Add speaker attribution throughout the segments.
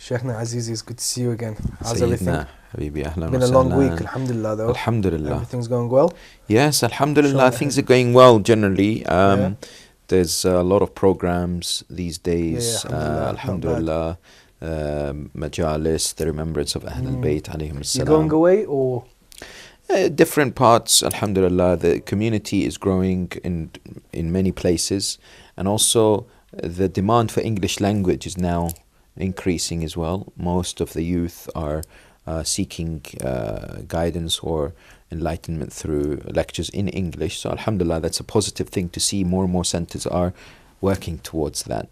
Speaker 1: Sheikhna Azizi, it's good to see you again. How's everything?
Speaker 2: حبيبي أهلا
Speaker 1: Been a
Speaker 2: وسهلا.
Speaker 1: long week, alhamdulillah though.
Speaker 2: Alhamdulillah.
Speaker 1: Everything's going well?
Speaker 2: Yes, alhamdulillah,
Speaker 1: Inshallah.
Speaker 2: things are going well generally.
Speaker 1: Yeah.
Speaker 2: There's a lot of programs these days.
Speaker 1: Yeah,
Speaker 2: alhamdulillah. Majalis, the remembrance of Ahlul Bayt alayhim
Speaker 1: You
Speaker 2: as-salam.
Speaker 1: going away or?
Speaker 2: Different parts, alhamdulillah. The community is growing in many places, and also the demand for English language is now increasing as well. Most of the youth are seeking guidance or enlightenment through lectures in English. So alhamdulillah, that's a positive thing to see. More and more centers are working towards that.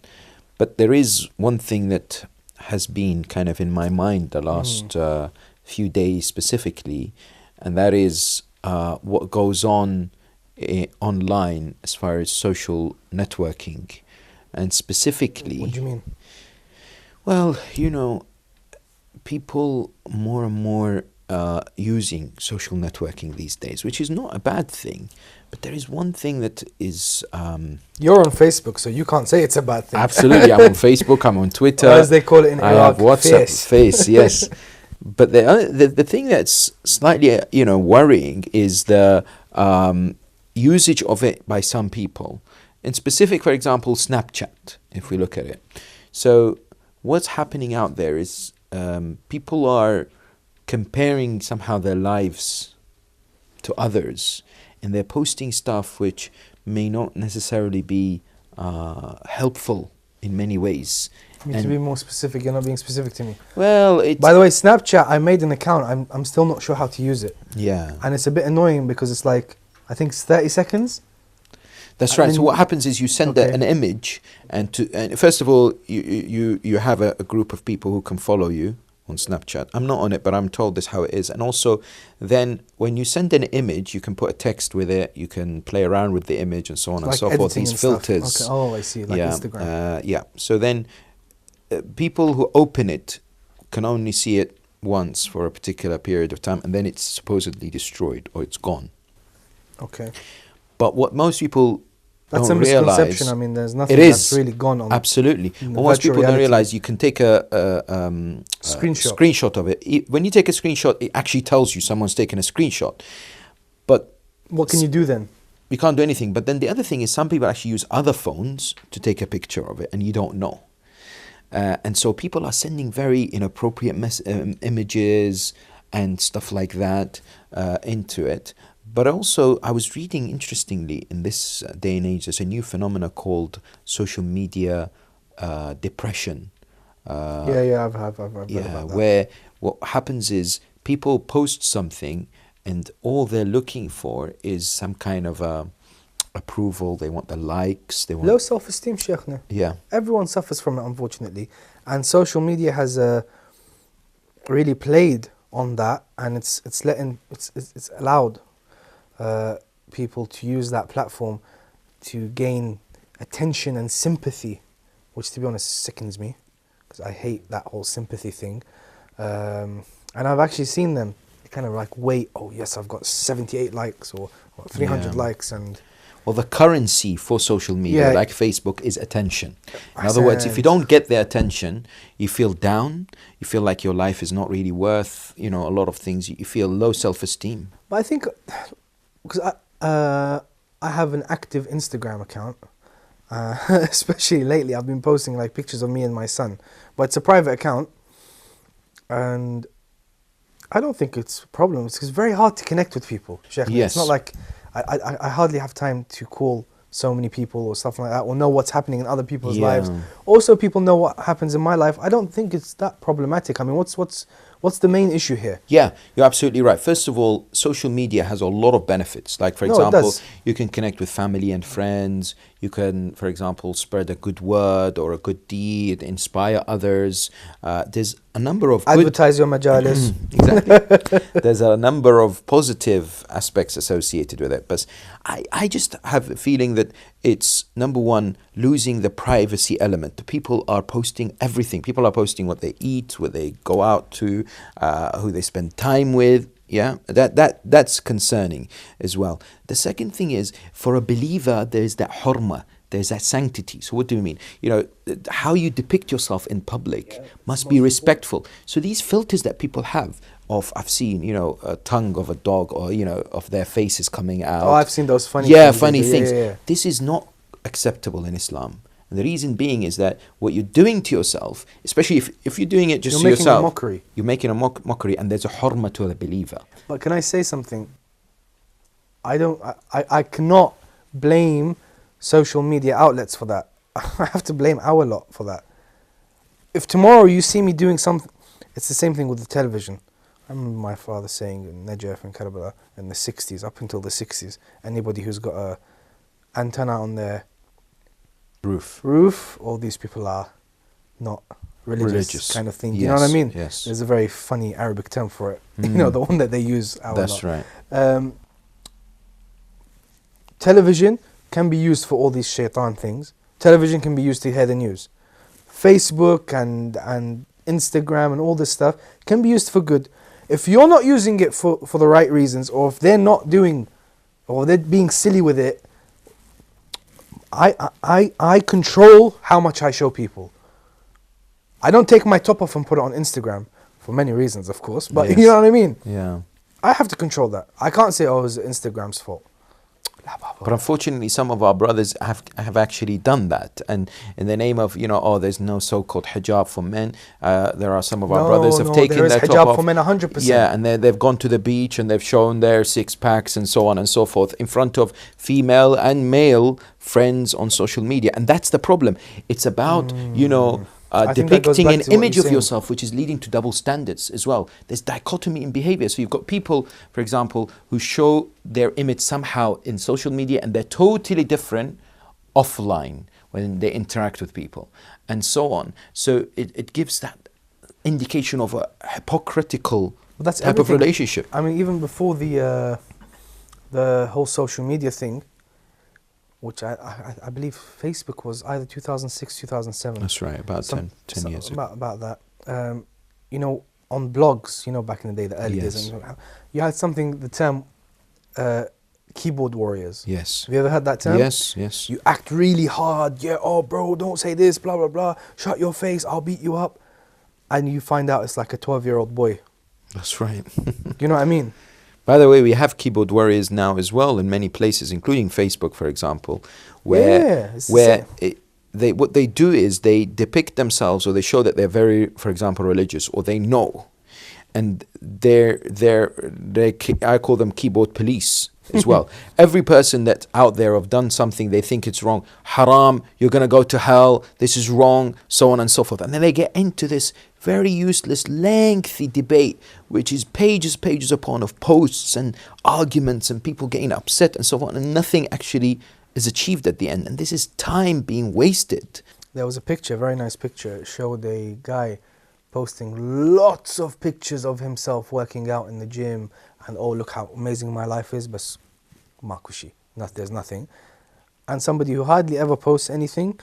Speaker 2: But there is one thing that has been kind of in my mind the last few days specifically, and that is what goes on online as far as social networking. And specifically...
Speaker 1: What do you mean?
Speaker 2: Well, you know, people more and more using social networking these days, which is not a bad thing. But there is one thing that is...
Speaker 1: You're on Facebook, so you can't say it's a bad thing.
Speaker 2: Absolutely, I'm on Facebook, I'm on Twitter.
Speaker 1: Or as they call it in
Speaker 2: I
Speaker 1: Iraq,
Speaker 2: have WhatsApp,
Speaker 1: face.
Speaker 2: yes. But the thing that's slightly, worrying is the usage of it by some people. In specific, for example, Snapchat, if we look at it. So what's happening out there is people are comparing somehow their lives to others, and they're posting stuff which may not necessarily be helpful in many ways.
Speaker 1: You need to be more specific. You're not being specific to me.
Speaker 2: Well,
Speaker 1: by the way, Snapchat, I made an account. I'm still not sure how to use it.
Speaker 2: Yeah.
Speaker 1: And it's a bit annoying because it's like, I think it's 30 seconds.
Speaker 2: That's right. So what happens is you send an image, and first of all, you have a group of people who can follow you on Snapchat. I'm not on it, but I'm told this how it is. And also, then when you send an image, you can put a text with it. You can play around with the image and so on and so forth. These filters.
Speaker 1: Okay. Oh, I see. Like Instagram.
Speaker 2: Yeah. So then, people who open it can only see it once for a particular period of time, and then it's supposedly destroyed or it's gone.
Speaker 1: Okay.
Speaker 2: But what most people
Speaker 1: that's
Speaker 2: don't
Speaker 1: a misconception.
Speaker 2: realize,
Speaker 1: I mean, there's nothing that's really gone on.
Speaker 2: Absolutely. What most people don't realize, you can take a screenshot of it. When you take a screenshot, it actually tells you someone's taken a screenshot. But
Speaker 1: what can you do then?
Speaker 2: You can't do anything. But then the other thing is, some people actually use other phones to take a picture of it, and you don't know. And so people are sending very inappropriate images and stuff like that into it. But also, I was reading, interestingly, in this day and age, there's a new phenomena called social media depression.
Speaker 1: I've heard about that.
Speaker 2: Where what happens is people post something, and all they're looking for is some kind of approval. They want the likes. They want
Speaker 1: low self-esteem, Sheikhna.
Speaker 2: Yeah.
Speaker 1: Everyone suffers from it, unfortunately, and social media has really played on that, and it's allowed people to use that platform to gain attention and sympathy, which, to be honest, sickens me because I hate that whole sympathy thing. And I've actually seen them kind of like wait. Oh yes, I've got 78 likes or 300 likes and.
Speaker 2: Well, the currency for social media, like Facebook, is attention. In other words, if you don't get their attention, you feel down. You feel like your life is not really worth, a lot of things. You feel low self-esteem.
Speaker 1: But I think, because I have an active Instagram account, especially lately, I've been posting like pictures of me and my son. But it's a private account, and I don't think it's a problem. It's very hard to connect with people, Sheikh.
Speaker 2: Yes.
Speaker 1: It's not like I hardly have time to call so many people or stuff like that, or know what's happening in other people's lives. Also, people know what happens in my life. I don't think it's that problematic. I mean, what's the main issue here?
Speaker 2: Yeah, you're absolutely right. First of all, social media has a lot of benefits. Like, for example, you can connect with family and friends. You can, for example, spread a good word or a good deed, inspire others. There's a number of
Speaker 1: advertise your majalis.
Speaker 2: Exactly. There's a number of positive aspects associated with it. But I just have a feeling that it's, number one, losing the privacy element. The people are posting everything. People are posting what they eat, where they go out to, who they spend time with. Yeah, that's concerning as well. The second thing is, for a believer, there's that hurma, there's that sanctity. So what do we mean? You know, how you depict yourself in public must be respectful. So these filters that people have of, I've seen, you know, a tongue of a dog, or, you know, of their faces coming out.
Speaker 1: Oh, I've seen those funny
Speaker 2: Yeah,
Speaker 1: things.
Speaker 2: funny things.
Speaker 1: Yeah.
Speaker 2: This is not acceptable in Islam. And the reason being is that what you're doing to yourself, especially if you're doing it just
Speaker 1: You're
Speaker 2: to
Speaker 1: making a
Speaker 2: yourself,
Speaker 1: mockery.
Speaker 2: you're making a mockery, and there's a hurma to the believer.
Speaker 1: But can I say something? I cannot blame social media outlets for that. I have to blame our lot for that. If tomorrow you see me doing something, it's the same thing with the television. I remember my father saying in Najaf and Karbala in the 60s, up until the 60s, anybody who's got a antenna on their roof, all these people are not religious kind of thing.
Speaker 2: Yes,
Speaker 1: you know what I mean?
Speaker 2: Yes.
Speaker 1: There's a very funny Arabic term for it. You know, the one that they use.
Speaker 2: That's right.
Speaker 1: Television can be used for all these shaitan things. Television can be used to hear the news. Facebook and Instagram and all this stuff can be used for good. If you're not using it for the right reasons, or if they're not doing, or they're being silly with it, I control how much I show people. I don't take my top off and put it on Instagram for many reasons, of course, but
Speaker 2: Yes.
Speaker 1: you know what I mean?
Speaker 2: Yeah.
Speaker 1: I have to control that. I can't say, oh, it's Instagram's fault.
Speaker 2: But unfortunately, some of our brothers have actually done that, and in the name of, you know, oh, there's no so-called hijab for men. There are some of our brothers have taken
Speaker 1: there is
Speaker 2: their top
Speaker 1: hijab
Speaker 2: off.
Speaker 1: for men 100%.
Speaker 2: Yeah, and they've gone to the beach and they've shown their six packs and so on and so forth in front of female and male friends on social media, and that's the problem. It's about you know.
Speaker 1: I think that goes
Speaker 2: Depicting
Speaker 1: back
Speaker 2: an
Speaker 1: to what
Speaker 2: image
Speaker 1: you're
Speaker 2: of
Speaker 1: saying.
Speaker 2: yourself, which is leading to double standards as well. There's dichotomy in behavior. So you've got people, for example, who show their image somehow in social media, and they're totally different offline when they interact with people, and so on. So it gives that indication of a hypocritical
Speaker 1: But that's
Speaker 2: type of
Speaker 1: everything.
Speaker 2: relationship.
Speaker 1: I mean, even before the whole social media thing, which I believe Facebook was either 2006, 2007.
Speaker 2: That's right, about 10 years ago.
Speaker 1: About that. You know, on blogs, you know, back in the day, the early
Speaker 2: Yes.
Speaker 1: days, you had something, the term keyboard warriors.
Speaker 2: Yes.
Speaker 1: Have you ever heard that term?
Speaker 2: Yes, yes.
Speaker 1: You act really hard. Yeah, oh, bro, don't say this, blah, blah, blah. Shut your face, I'll beat you up. And you find out it's like a 12-year-old boy.
Speaker 2: That's right.
Speaker 1: You know what I mean?
Speaker 2: By the way, we have keyboard warriors now as well in many places, including Facebook, for example, where
Speaker 1: it's the same.
Speaker 2: what they do is they depict themselves, or they show that they're very, for example, religious, or they know, and I call them keyboard police as well. Every person that's out there have done something, they think it's wrong, haram, you're gonna go to hell, this is wrong, so on and so forth, and then they get into this very useless, lengthy debate, which is pages upon of posts and arguments and people getting upset and so on, and nothing actually is achieved at the end. And this is time being wasted.
Speaker 1: There was a picture, a very nice picture. It showed a guy posting lots of pictures of himself working out in the gym, and oh, look how amazing my life is, but makushi, there's nothing. And somebody who hardly ever posts anything,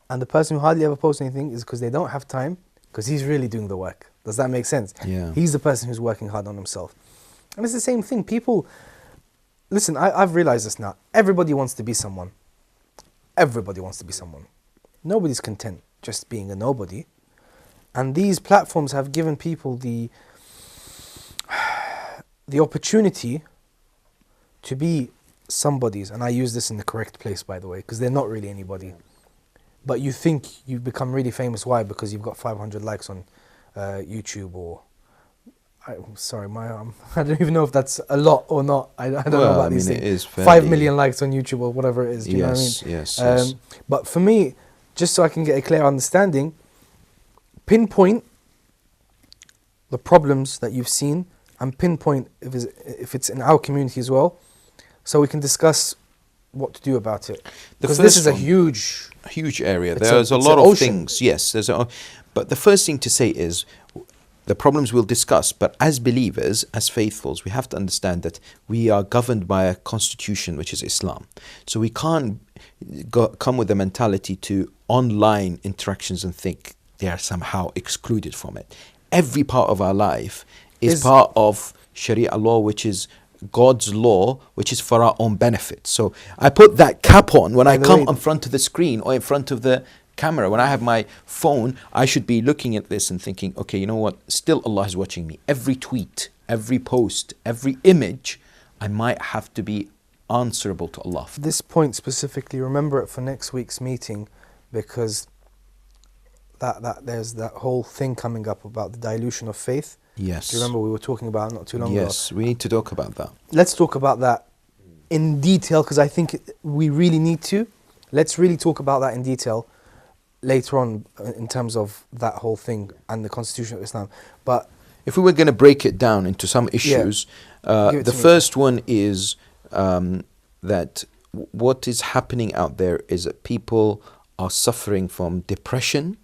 Speaker 1: and the person who hardly ever posts anything is because they don't have time, because he's really doing the work. Does that make sense?
Speaker 2: Yeah.
Speaker 1: He's the person who's working hard on himself. And it's the same thing. People, listen, I've realized this now. Everybody wants to be someone. Everybody wants to be someone. Nobody's content just being a nobody. And these platforms have given people the opportunity to be somebodies. And I use this in the correct place, by the way, because they're not really anybody. But you think you've become really famous. Why? Because you've got 500 likes on YouTube, or I don't even know if that's a lot or not. I don't know about these things.
Speaker 2: It is
Speaker 1: 5 million likes on YouTube or whatever it is. Do you know what I mean?
Speaker 2: Yes.
Speaker 1: But for me, just so I can get a clear understanding, pinpoint the problems that you've seen, and pinpoint if it's in our community as well, so we can discuss what to do about it. Because this is a huge
Speaker 2: area.
Speaker 1: It's
Speaker 2: There's a
Speaker 1: it's
Speaker 2: lot
Speaker 1: an
Speaker 2: of
Speaker 1: ocean.
Speaker 2: things. Yes, but the first thing to say is the problems we'll discuss. But as believers, as faithfuls, we have to understand that we are governed by a constitution, which is Islam. So we can't come with a mentality to online interactions and think they are somehow excluded from it. Every part of our life is part of Sharia law, which is God's law, which is for our own benefit. So I put that cap on when I come in front of the screen or in front of the camera. When I have my phone, I should be looking at this and thinking, okay, you know what? Still Allah is watching me. Every tweet, every post, every image, I might have to be answerable to Allah.
Speaker 1: This point specifically, remember it for next week's meeting, because that there's that whole thing coming up about the dilution of faith.
Speaker 2: Yes.
Speaker 1: Do you remember we were talking about it not too long ago?
Speaker 2: Yes, we need to talk about that.
Speaker 1: Let's talk about that in detail, because I think we really need to. Let's really talk about that in detail later on in terms of that whole thing and the Constitution of Islam. But
Speaker 2: if we were going to break it down into some issues, the first one is that what is happening out there is that people are suffering from depression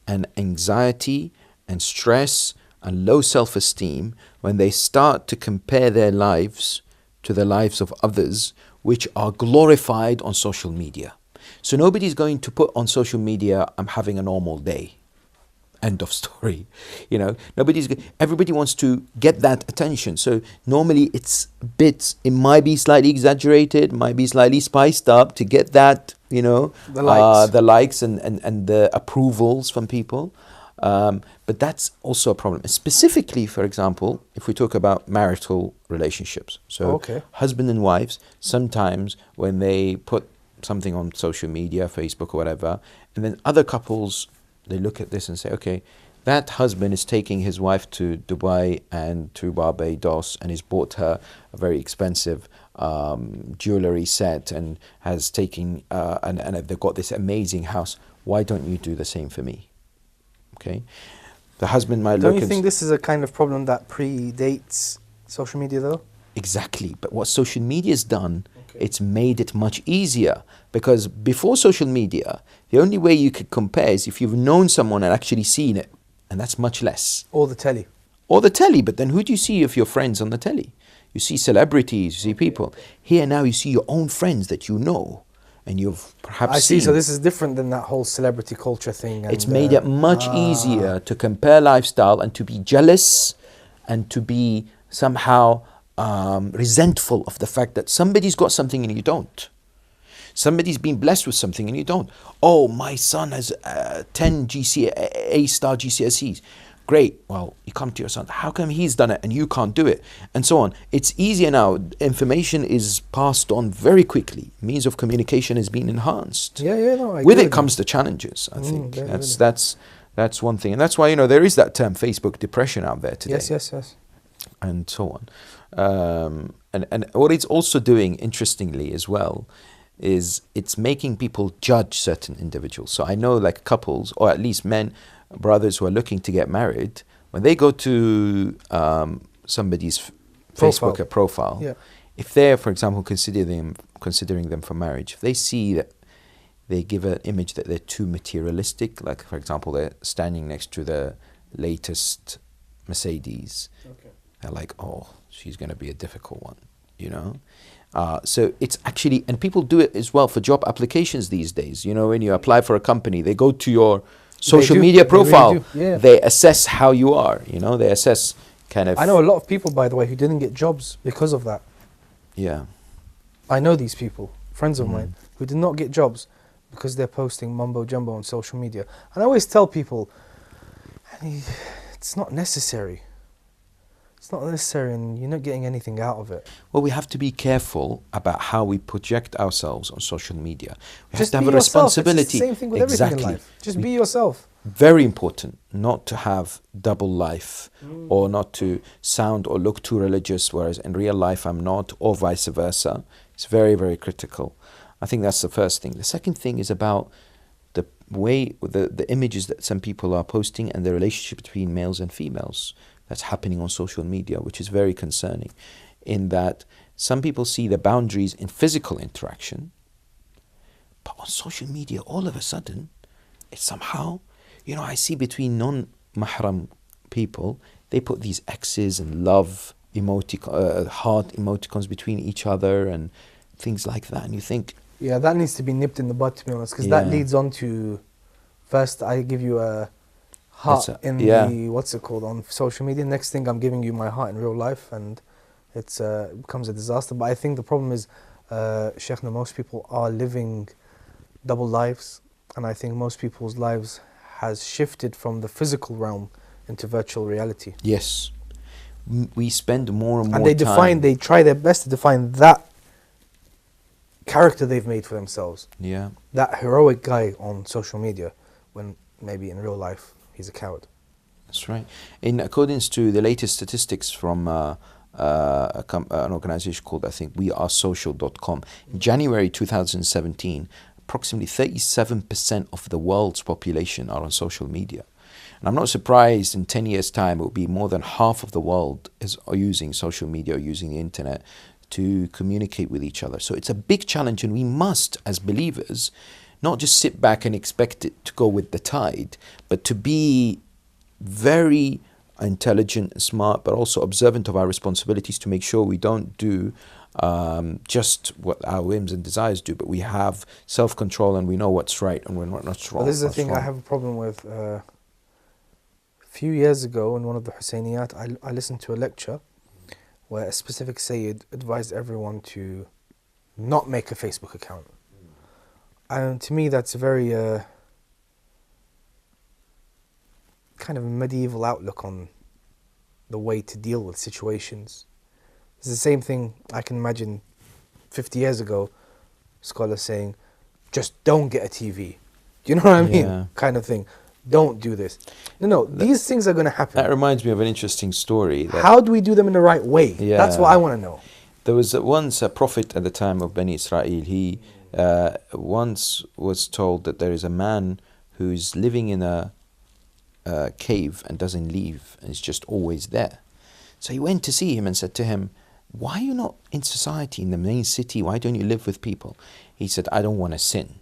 Speaker 2: and anxiety and stress and low self-esteem when they start to compare their lives to the lives of others, which are glorified on social media. So nobody's going to put on social media, I'm having a normal day. End of story. You know, everybody wants to get that attention. So normally it might be slightly exaggerated, might be slightly spiced up to get that, you know, the likes and the approvals from people. But that's also a problem. Specifically, for example, if we talk about marital relationships. So husband and wives, sometimes when they put something on social media, Facebook or whatever, and then other couples, they look at this and say, okay, that husband is taking his wife to Dubai and to Barbados and he's bought her a very expensive jewelry set and has taken, and they've got this amazing house. Why don't you do the same for me? Okay. The husband might look.
Speaker 1: Don't you think this is a kind of problem that predates social media though?
Speaker 2: Exactly. But what social media has done, it's made it much easier, because before social media, the only way you could compare is if you've known someone and actually seen it, and that's much less.
Speaker 1: Or the telly.
Speaker 2: Or the telly, but then who do you see of your friends on the telly? You see celebrities, you see people. Here now you see your own friends that you know, and you've perhaps seen.
Speaker 1: So this is different than that whole celebrity culture thing.
Speaker 2: It's made it much easier to compare lifestyle and to be jealous and to be somehow resentful of the fact that somebody's got something and you don't. Somebody's been blessed with something and you don't. Oh, my son has 10 A-star GCSEs. Great. Well, you come to your son. How come he's done it and you can't do it? And so on. It's easier now. Information is passed on very quickly. Means of communication has been enhanced. With it comes the challenges, I think. That's one thing. And that's why, you know, there is that term Facebook depression out there today.
Speaker 1: Yes.
Speaker 2: And so on. And what it's also doing, interestingly as well, is it's making people judge certain individuals. So I know like couples, or at least brothers who are looking to get married, when they go to somebody's Facebook profile, if they're, for example, considering them for marriage, if they see that they give an image that they're too materialistic, like for example, they're standing next to the latest Mercedes, they're like, oh, she's going to be a difficult one, you know? So it's actually, and people do it as well for job applications these days. You know, when you apply for a company, they go to your social media profile. They, really they assess how you are, you know, they assess kind of.
Speaker 1: I know a lot of people, by the way, who didn't get jobs because of that.
Speaker 2: Yeah.
Speaker 1: I know these people, friends of mine, who did not get jobs because they're posting mumbo jumbo on social media. And I always tell people, it's not necessary. It's not necessary, and you're not getting anything out of it.
Speaker 2: Well, we have to be careful about how we project ourselves on social media. We
Speaker 1: just
Speaker 2: have to have a responsibility.
Speaker 1: It's the same thing with everything in life. Just be yourself.
Speaker 2: Very important not to have double life or not to sound or look too religious, whereas in real life I'm not, or vice versa. It's very, very critical. I think that's the first thing. The second thing is about the way, the images that some people are posting and the relationship between males and females that's happening on social media, which is very concerning, in that some people see the boundaries in physical interaction, but on social media, all of a sudden, it's somehow, you know, I see between non-mahram people, they put these X's and love heart emoticons between each other and things like that, and you think...
Speaker 1: Yeah, that needs to be nipped in the bud, to be honest, because that leads on to, first I give you a heart the, what's it called, on social media. Next thing, I'm giving you my heart in real life, and it becomes a disaster. But I think the problem is, Sheikhna, most people are living double lives, and I think most people's lives has shifted from the physical realm into virtual reality.
Speaker 2: Yes. We spend more and more
Speaker 1: And they
Speaker 2: time.
Speaker 1: they try their best to define that character they've made for themselves.
Speaker 2: Yeah.
Speaker 1: That heroic guy on social media, when maybe in real life he's a coward.
Speaker 2: That's right. In accordance to the latest statistics from an organization called, I think, wearesocial.com, in January 2017, approximately 37% of the world's population are on social media. And I'm not surprised in 10 years' time it will be more than half of the world are using social media or using the internet to communicate with each other. So it's a big challenge, and we must, as believers, not just sit back and expect it to go with the tide, but to be very intelligent, smart, but also observant of our responsibilities to make sure we don't do just what our whims and desires do, but we have self-control and we know what's right and what's wrong.
Speaker 1: Well, this is the thing I have a problem with. A few years ago in one of the Husseyniyat, I listened to a lecture where a specific Sayyid advised everyone to not make a Facebook account. And to me that's a very kind of medieval outlook on the way to deal with situations. It's the same thing I can imagine 50 years ago, scholars saying, just don't get a TV. Do you know what I mean?
Speaker 2: Yeah.
Speaker 1: Kind of thing. Don't do this. No, these things are going to happen.
Speaker 2: That reminds me of an interesting story.
Speaker 1: How do we do them in the right way?
Speaker 2: Yeah.
Speaker 1: That's what I want to know.
Speaker 2: There was once a prophet at the time of Bani Israel. He once was told that there is a man who's living in a cave and doesn't leave and is just always there. So he went to see him and said to him, why are you not in society, in the main city? Why don't you live with people? He said, I don't want to sin.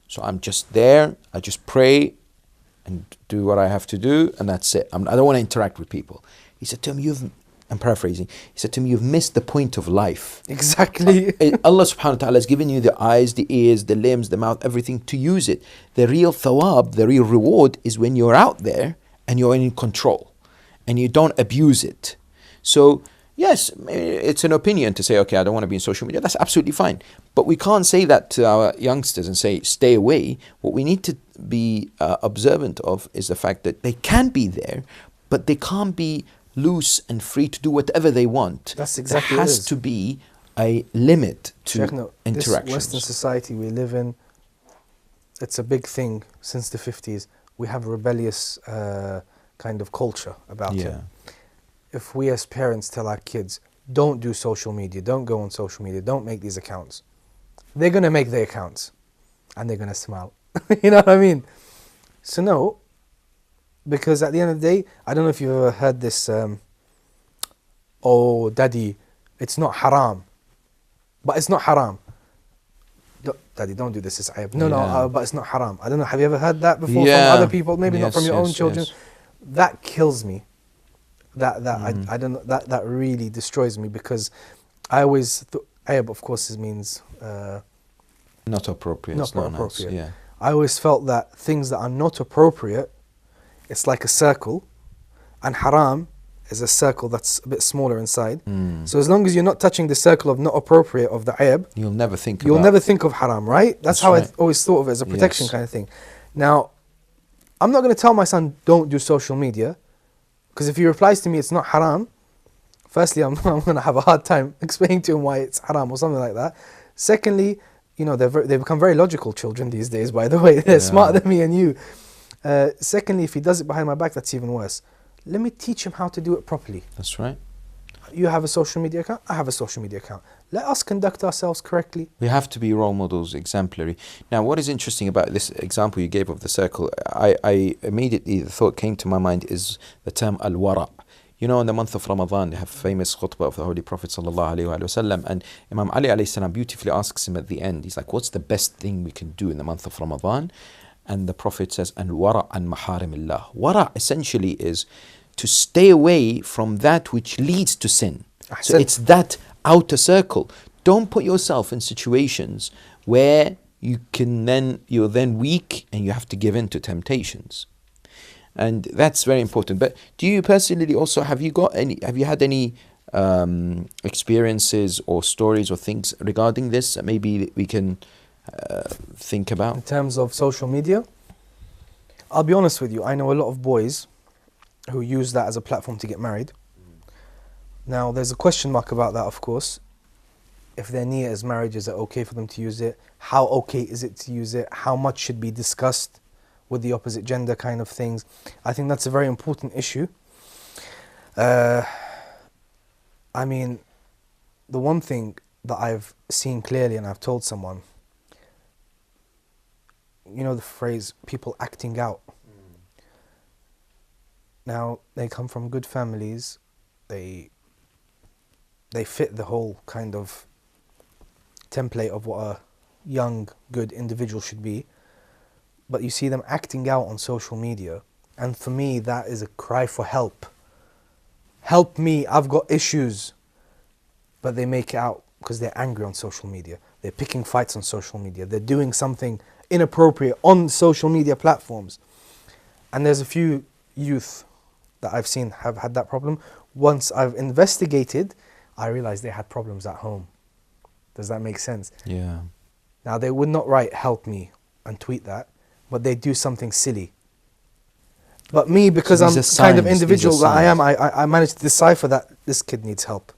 Speaker 2: So I'm just there, I just pray and do what I have to do, and that's it. I don't want to interact with people. He said to him, I'm paraphrasing, he said to me, you've missed the point of life.
Speaker 1: Exactly.
Speaker 2: Allah subhanahu wa ta'ala has given you the eyes, the ears, the limbs, the mouth, everything to use it. The real thawab, the real reward is when you're out there and you're in control and you don't abuse it. So yes, it's an opinion to say, okay, I don't want to be in social media. That's absolutely fine. But we can't say that to our youngsters and say, stay away. What we need to be observant of is the fact that they can be there, but they can't be loose and free to do whatever they want.
Speaker 1: That's exactly
Speaker 2: there
Speaker 1: what it
Speaker 2: has
Speaker 1: is.
Speaker 2: to be a limit to
Speaker 1: Sheikhna,
Speaker 2: interactions.
Speaker 1: This Western society we live in, it's a big thing since the 50s. We have a rebellious kind of culture about it. If we as parents tell our kids, don't do social media, don't go on social media, don't make these accounts, they're going to make their accounts and they're going to smile. You know what I mean? So no, because at the end of the day, I don't know if you've ever heard this, oh daddy, it's not haram. But it's not haram. Daddy, don't do this, it's ayab. No, but it's not haram. I don't know, have you ever heard that before from other people? Maybe not from your own children. Yes. That kills me. I don't know, that really destroys me, because I always thought, ayab of course it means
Speaker 2: not appropriate.
Speaker 1: Not appropriate.
Speaker 2: Nice. Yeah.
Speaker 1: I always felt that things that are not appropriate, it's like a circle, and haram is a circle that's a bit smaller inside. So as long as you're not touching the circle of not appropriate of the ayab,
Speaker 2: you'll never think
Speaker 1: of haram, right? That's how right. I always thought of it, as a protection kind of thing. Now, I'm not going to tell my son, don't do social media, because if he replies to me, it's not haram, firstly, I'm going to have a hard time explaining to him why it's haram or something like that. Secondly, you know, they become very logical children these days, by the way. They're smarter than me and you. Secondly, if he does it behind my back, that's even worse. Let me teach him how to do it properly.
Speaker 2: That's right.
Speaker 1: You have a social media account, I have a social media account. Let us conduct ourselves correctly.
Speaker 2: We have to be role models, exemplary. Now, what is interesting about this example you gave of the circle, I immediately, the thought came to my mind is the term al-wara'. You know, in the month of Ramadan, they have famous khutbah of the Holy Prophet sallallahu alaihi wasallam, and Imam Ali alayhi salam beautifully asks him at the end, he's like, what's the best thing we can do in the month of Ramadan? And the Prophet says, al-wara' an maharimillah. Wara' essentially is to stay away from that which leads to sin. So it's that outer circle. Don't put yourself in situations where you're then weak and you have to give in to temptations. And that's very important. But do you personally also, have you had any experiences or stories or things regarding this that maybe we can think
Speaker 1: In
Speaker 2: about?
Speaker 1: terms of social media, I'll be honest with you, I know a lot of boys who use that as a platform to get married. Now, there's a question mark about that, of course. If their niyyah is marriage, is it okay for them to use it? How okay is it to use it? How much should be discussed with the opposite gender kind of things? I think that's a very important issue. I mean, the one thing that I've seen clearly and I've told someone, you know the phrase, people acting out. Now, they come from good families, they fit the whole kind of template of what a young, good individual should be, but you see them acting out on social media, and for me that is a cry for help. Help me, I've got issues. But they make it out because they're angry on social media. They're picking fights on social media. They're doing something inappropriate on social media platforms. And there's a few youth that I've seen have had that problem. Once I've investigated, I realized they had problems at home. Does that make sense?
Speaker 2: Yeah.
Speaker 1: Now, they would not write "help me" and tweet that, but they do something silly. But me, because
Speaker 2: So
Speaker 1: I'm
Speaker 2: these
Speaker 1: the
Speaker 2: are
Speaker 1: kind of
Speaker 2: signs,
Speaker 1: individual
Speaker 2: these are
Speaker 1: that I am,
Speaker 2: signs.
Speaker 1: I managed to decipher that this kid needs help.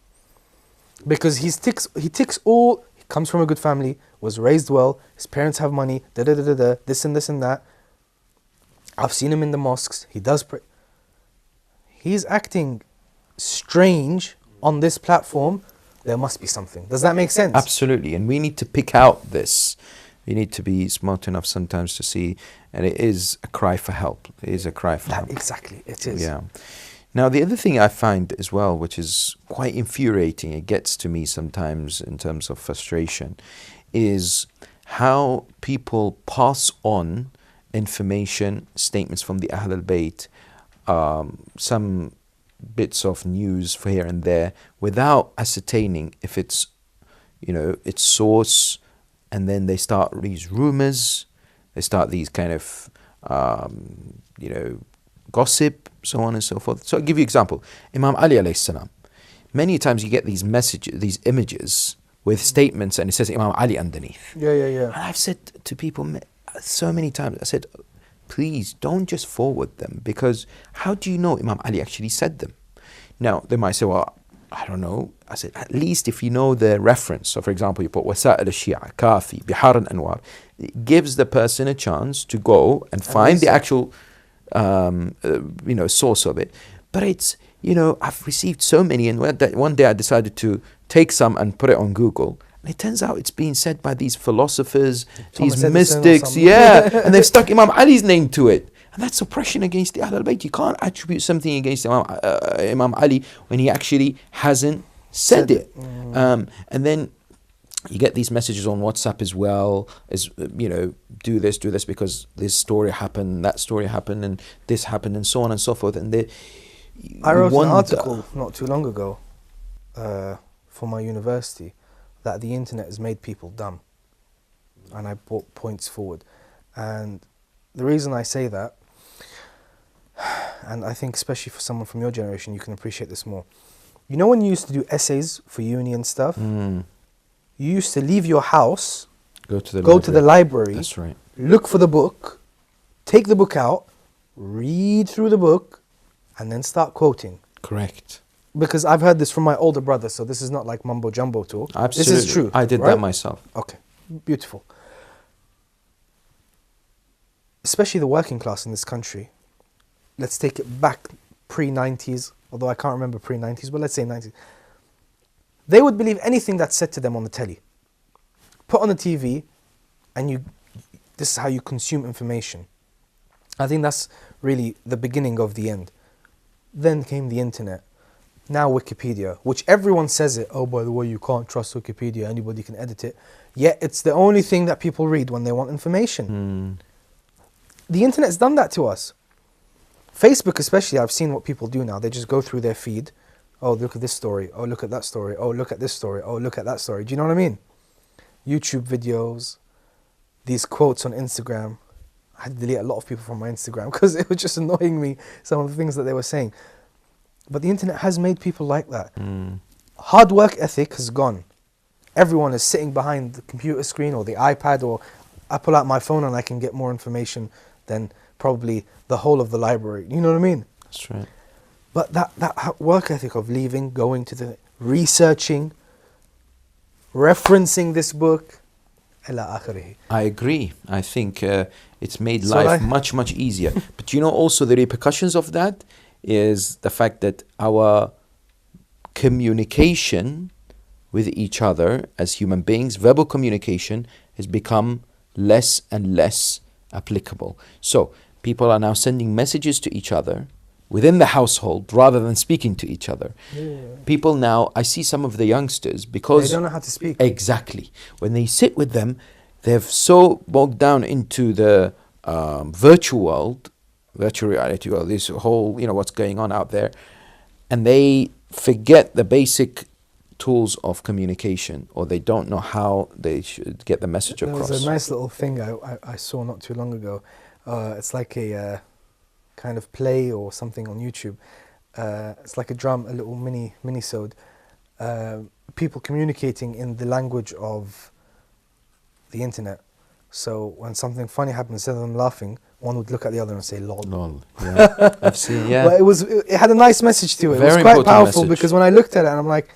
Speaker 1: Because he ticks all, he comes from a good family, was raised well, his parents have money, this and this and that. I've seen him in the mosques, he does pray. He's acting strange on this platform. There must be something. Does that make sense?
Speaker 2: Absolutely, and we need to pick out this. We need to be smart enough sometimes to see, and it is a cry for help. It is a cry for help.
Speaker 1: Exactly, it is.
Speaker 2: Yeah. Now, the other thing I find as well, which is quite infuriating, it gets to me sometimes in terms of frustration, is how people pass on information, statements from the Ahl al-Bayt, some bits of news for here and there, without ascertaining if it's, its source, and then they start these rumors, they start these kind of, gossip, so on and so forth. So I'll give you an example. Imam Ali alayhi salam. Many times you get these messages, these images with statements, and it says Imam Ali underneath.
Speaker 1: Yeah.
Speaker 2: And I've said to people so many times, I said, please don't just forward them, because how do you know Imam Ali actually said them? Now, they might say, well, I don't know. I said, at least if you know the reference. So, for example, you put Wasa'il al-Shia, Kafi, Bihar al-Anwar. It gives the person a chance to go and find the actual source of it. But it's, I've received so many, and one day I decided to take some and put it on Google, and it turns out it's being said by these philossas,
Speaker 1: Thomas
Speaker 2: these
Speaker 1: Edison or
Speaker 2: mystics,
Speaker 1: something.
Speaker 2: and they've stuck Imam Ali's name to it, and that's oppression against the Ahl al-Bayt. You can't attribute something against Imam Ali when he actually hasn't said it. And then you get these messages on WhatsApp as well, as do this because this story happened, that story happened, and this happened, and so on and so forth. And
Speaker 1: I wrote an article not too long ago for my university that the internet has made people dumb, and I brought points forward. And the reason I say that, and I think especially for someone from your generation, you can appreciate this more. You know when you used to do essays for uni and stuff? You used to leave your house,
Speaker 2: go to
Speaker 1: the library,
Speaker 2: That's right.
Speaker 1: look for the book, take the book out, read through the book, and then start quoting.
Speaker 2: Correct.
Speaker 1: Because I've heard this from my older brother, so this is not like mumbo jumbo talk.
Speaker 2: Absolutely.
Speaker 1: This is true.
Speaker 2: I did
Speaker 1: right?
Speaker 2: that myself.
Speaker 1: Okay, beautiful. Especially the working class in this country. Let's take it back pre-90s, although I can't remember pre-90s, but let's say 90s. They would believe anything that's said to them on the telly. Put on the TV, and this is how you consume information. I think that's really the beginning of the end. Then came the internet. Now Wikipedia, which everyone says it, oh, by the way, you can't trust Wikipedia, anybody can edit it. Yet it's the only thing that people read when they want information. The internet's done that to us. Facebook especially, I've seen what people do now. They just go through their feed. Oh, look at this story. Oh, look at that story. Oh, look at this story. Oh, look at that story. Do you know what I mean? YouTube videos, these quotes on Instagram. I had to delete a lot of people from my Instagram because it was just annoying me, some of the things that they were saying. But the internet has made people like that. hard work ethic has gone. Everyone is sitting behind the computer screen or the iPad, or I pull out my phone and I can get more information than probably the whole of the library. You know what I mean?
Speaker 2: That's right.
Speaker 1: But that work ethic of leaving, going to the researching, referencing this book, ila akhirih.
Speaker 2: I agree. I think it's made
Speaker 1: So
Speaker 2: life
Speaker 1: I-
Speaker 2: much, much easier. But you know, also the repercussions of that is the fact that our communication with each other as human beings, verbal communication, has become less and less applicable. So people are now sending messages to each other within the household rather than speaking to each other. People now, I see some of the youngsters, because
Speaker 1: They don't know how to speak.
Speaker 2: exactly, when they sit with them, they've so bogged down into the virtual world, virtual reality world, this whole, you know, what's going on out there, and they forget the basic tools of communication, or they don't know how they should get the message
Speaker 1: There
Speaker 2: across.
Speaker 1: was a nice little thing I saw not too long ago. It's like a kind of play or something on YouTube. It's like a little mini-sode. People communicating in the language of the internet. So when something funny happened, instead of them laughing, one would look at the other and say "lol."
Speaker 2: Lol. Yeah. I've seen, yeah.
Speaker 1: But it had a nice message to it. It was
Speaker 2: Very
Speaker 1: quite
Speaker 2: important
Speaker 1: powerful
Speaker 2: message.
Speaker 1: because when I looked at it, and I'm like,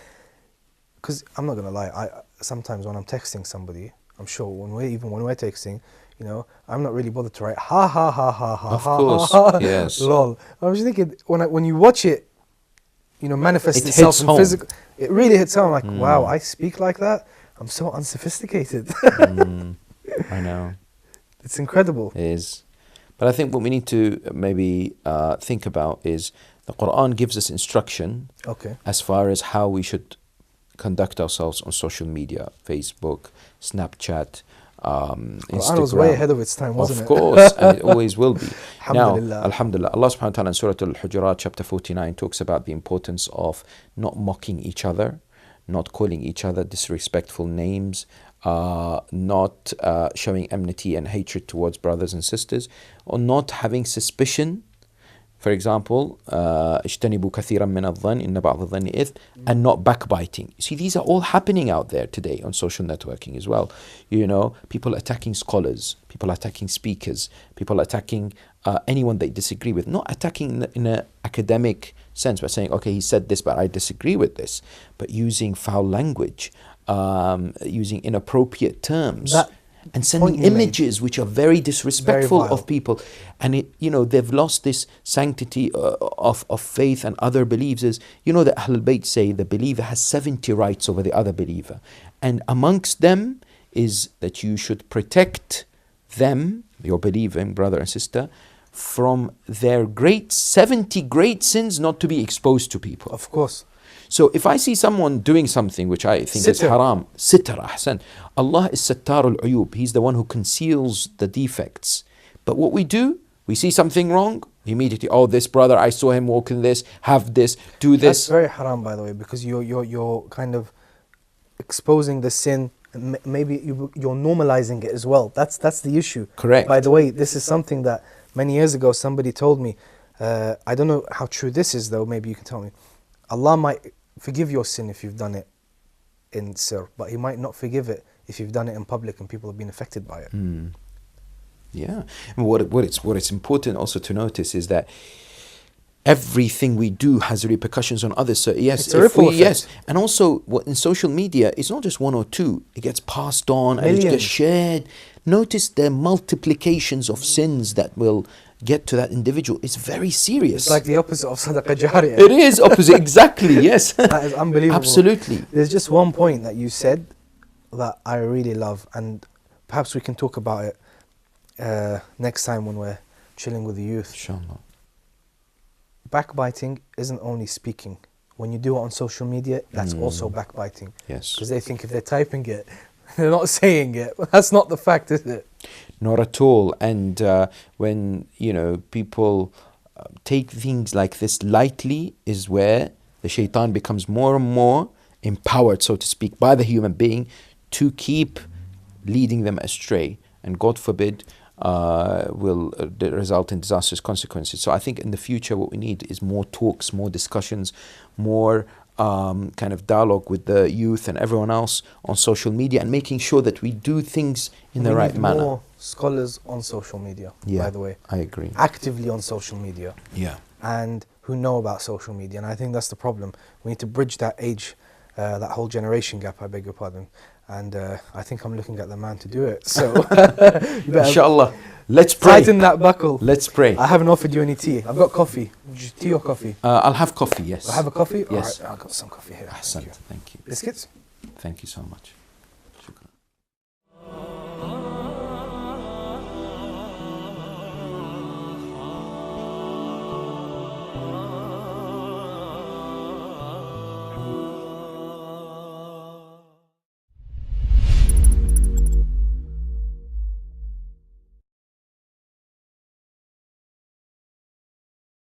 Speaker 1: because I'm not gonna lie, I sometimes when I'm texting somebody, I'm sure when we're texting, you know, I'm not really bothered to write ha ha ha ha ha
Speaker 2: Of
Speaker 1: ha
Speaker 2: course,
Speaker 1: ha, ha,
Speaker 2: yes.
Speaker 1: lol. I was just thinking when you watch it, you know, manifest
Speaker 2: It
Speaker 1: itself
Speaker 2: hits
Speaker 1: in
Speaker 2: home.
Speaker 1: physical. It really hits home. Like, wow, I speak like that. I'm so unsophisticated.
Speaker 2: I know.
Speaker 1: It's incredible.
Speaker 2: It is. But I think what we need to maybe think about is the Quran gives us instruction
Speaker 1: Okay.
Speaker 2: as far as how we should conduct ourselves on social media, Facebook, Snapchat, Instagram.
Speaker 1: Quran was way ahead of its time, wasn't
Speaker 2: Of
Speaker 1: it?
Speaker 2: course, and it always will be. Now,
Speaker 1: Alhamdulillah.
Speaker 2: Alhamdulillah, Allah subhanahu wa ta'ala in Surah Al-Hujurat chapter 49 talks about the importance of not mocking each other, not calling each other disrespectful names, not showing enmity and hatred towards brothers and sisters, or not having suspicion. For example, اجتنبوا كثيرا من الظن إن بعض الظن إثم, and not backbiting. You see, these are all happening out there today on social networking as well. You know, people attacking scholars, people attacking speakers, people attacking anyone they disagree with. Not attacking in an academic sense by saying, okay, he said this, but I disagree with this. But using foul language, using inappropriate terms.
Speaker 1: That
Speaker 2: And sending
Speaker 1: point you made.
Speaker 2: images which are very disrespectful
Speaker 1: vile.
Speaker 2: of people, and it, you know, they've lost this sanctity of faith and other beliefs. Is, you know, the Ahlul Bayt say the believer has 70 rights over the other believer, and amongst them is that you should protect them, your believing brother and sister, from their 70 great sins not to be exposed to people.
Speaker 1: Of course.
Speaker 2: So if I see someone doing something which I think is
Speaker 1: Sitr.
Speaker 2: haram, sitr, ahsan. Allah is Sattar al-Uyub. He's the one who conceals the defects. But what we do, we see something wrong, immediately, oh, this brother, I saw him walking this, have this, do
Speaker 1: That's
Speaker 2: this.
Speaker 1: very haram, by the way, because you're kind of exposing the sin. And maybe you're normalizing it as well. That's the issue.
Speaker 2: Correct.
Speaker 1: By the way, this is something that many years ago somebody told me. I don't know how true this is, though. Maybe you can tell me. Allah might forgive your sin if you've done it in sir, but He might not forgive it if you've done it in public and people have been affected by it.
Speaker 2: Yeah. And what it's important also to notice is that everything we do has repercussions on others. So yes,
Speaker 1: It's a ripple effect.
Speaker 2: yes, and also what in social media, it's not just one or two. It gets passed on and it
Speaker 1: Millions.
Speaker 2: gets shared. Notice the multiplications of sins that will get to that individual. It's very serious.
Speaker 1: It's like the opposite of sadaqah jariyah.
Speaker 2: It is opposite, exactly. Yes,
Speaker 1: That is unbelievable.
Speaker 2: absolutely.
Speaker 1: There's just one point that you said that I really love, and perhaps we can talk about it next time when we're chilling with the youth.
Speaker 2: Inshallah.
Speaker 1: Backbiting isn't only speaking. When you do it on social media, that's also backbiting.
Speaker 2: Yes.
Speaker 1: Because they think if they're typing it, they're not saying it. That's not the fact, is it?
Speaker 2: Not at all. And when, you know, people take things like this lightly is where the shaitan becomes more and more empowered, so to speak, by the human being to keep leading them astray. And God forbid will result in disastrous consequences. So I think in the future what we need is more talks, more discussions, more kind of dialogue with the youth and everyone else on social media, and making sure that we do things in the
Speaker 1: We
Speaker 2: right
Speaker 1: need
Speaker 2: manner.
Speaker 1: more scholars on social media,
Speaker 2: Yeah,
Speaker 1: by the way,
Speaker 2: I agree.
Speaker 1: actively on social media,
Speaker 2: Yeah.
Speaker 1: and who know about social media. And I think that's the problem. We need to bridge that age, that whole generation gap, I beg your pardon. And I think I'm looking at the man to do it. So, you better
Speaker 2: Inshallah. Let's pray.
Speaker 1: tighten that buckle.
Speaker 2: Let's pray.
Speaker 1: I haven't offered you any tea. I've got coffee. Tea or coffee?
Speaker 2: I'll have coffee, yes.
Speaker 1: I have a coffee?
Speaker 2: Yes.
Speaker 1: All right, I've got some coffee here.
Speaker 2: Ahsant.
Speaker 1: Thank you.
Speaker 2: Thank you.
Speaker 1: Biscuits?
Speaker 2: Thank you so much.